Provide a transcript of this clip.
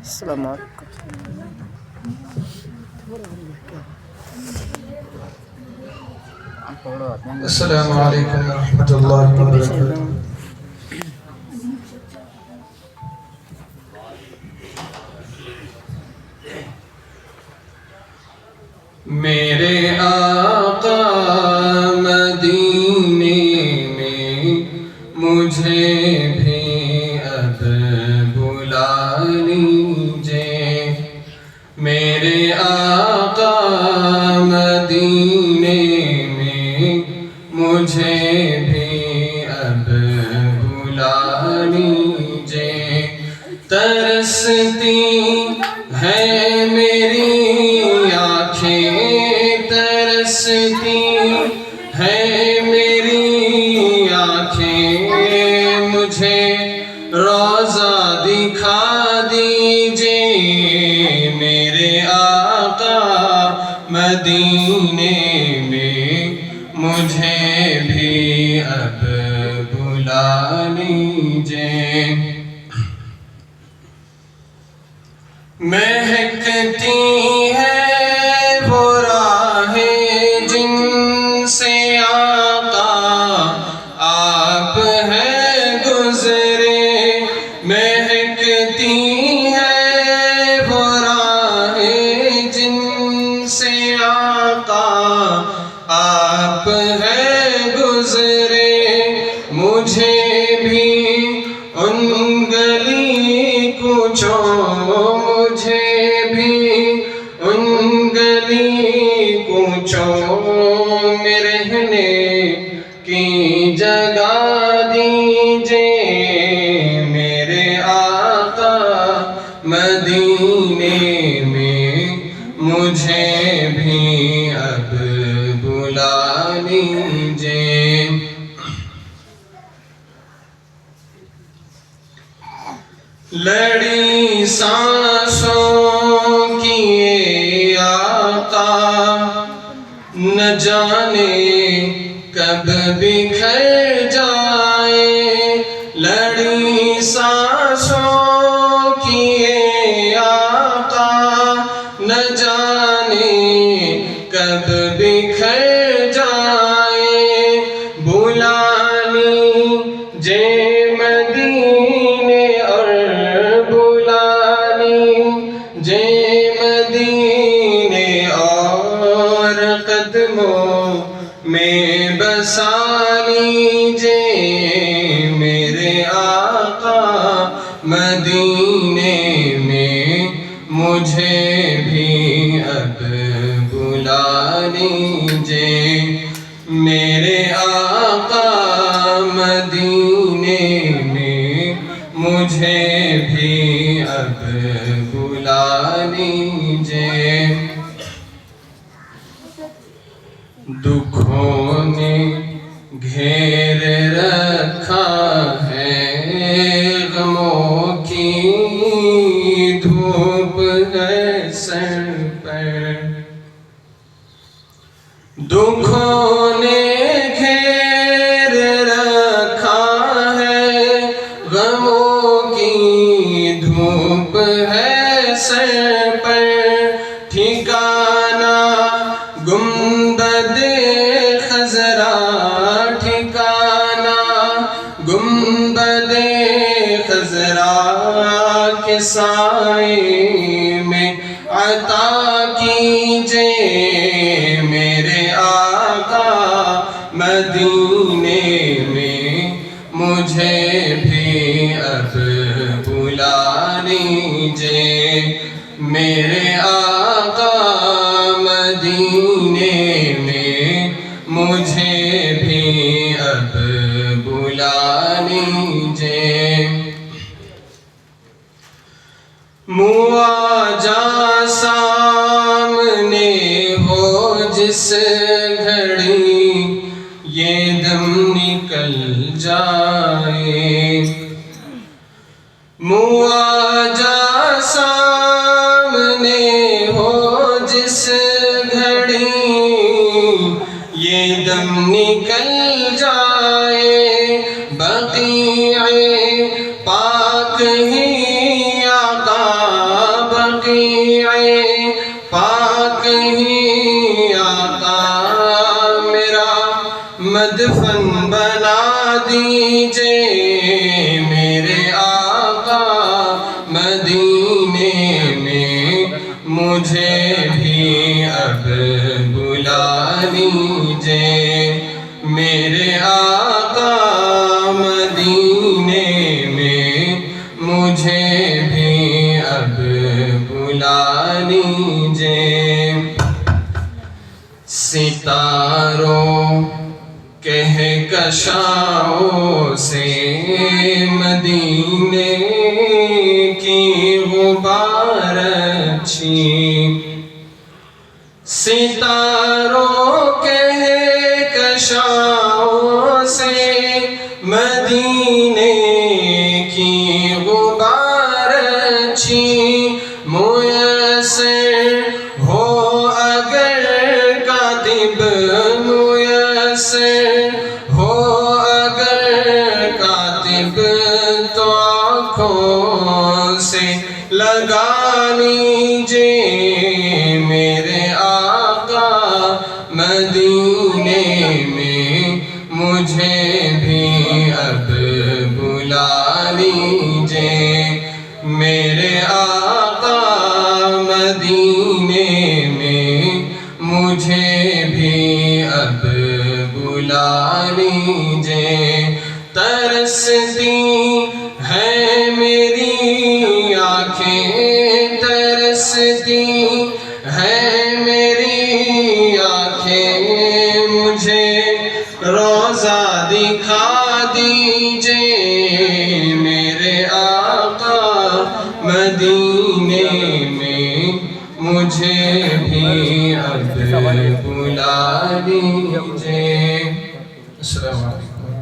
السلام علیکم. السلام علیکم ورحمۃ اللہ وبرکاتہ. میرے آقا مدینے میں مجھے بھی اب بلا لیجئے. میرے آقا مدینے میں مجھے بھی اب بلا لیجئے. ترستی ہے میری آنکھیں، ترستی ہے میری آنکھیں، مجھے روضہ دکھا دیجئے. میرے آقا مدینے میں مجھے بھی اب بلا لیجئے. مہکتی ہے وہ راہیں جن سے آقا آپ ہیں گزرے. مہکتی ہے وہ راہیں جن سے آقا آپ ہیں گزرے. مجھے بھی ان گلی کوچوں، مجھے بھی ان گلی کوچوں میں رہنے کی جگہ دیجئے. میرے آقا مدینے میں مجھے بھی اب بلا لیجئے. لڑی سانسوں کی یہ آقا نہ جانے کب بکھر جائے. لڑی سانسوں کی یہ آقا نہ جانے کب بکھر جائے. بلا لیجئے مدینے اور بلا لیجئے مدینے اور قدموں میں بسا لیجئے. میرے آقا مدینے میں مجھے بھی اب بلا لیجئے. میرے آقا مدینے میں مجھے بھی اب بلا لیجئے. دکھوں نے گھیر رکھا ہے، غموں کی دھوپ ہے سر پر. دکھوں نے گھیر رکھا ہے، غموں کی دھوپ ہے سر پر. ٹھکانہ گنبد خضرا، ٹھکانہ گنبد خضرا کے سائے میں عطا کیجئے. میرے آقا مدینے میں مجھے بھی اب بلا لیجئے. میرے آقا مدینے میں مجھے بھی اب بلا لیجئے. مواجہ سامنے ہو جس گھڑی یہ دم نکل جائے. مواجہ سامنے ہو جس گھڑی یہ دم نکل جائے. بقیع پاک ہی آقا لیجئے میرے آقا مدینے میں مجھے بھی اب بلا لیجئے میرے آقا مدینے میں مجھے بھی اب بلا لیجئے ستاروں کہکشاؤں سے مدینے کی غبار اچھی ستاروں کہکشاؤں سے مدینے کی غبار اچھی میسر ہو اگر کاتب میسر ہو اگر کاتب تو آنکھوں سے لگا لیجئے میرے آقا مدینے میں مجھے بھی اب بلا لیجئے میرے آقا مدینے میں مجھے بھی اب بلا لیجئے ترستی ہے میری آنکھیں ترستی ہے میری آنکھیں مجھے روضہ دکھا دیجئے میرے آقا مدینے میں مجھے بھی اب بلا لیجئے السلام علیکم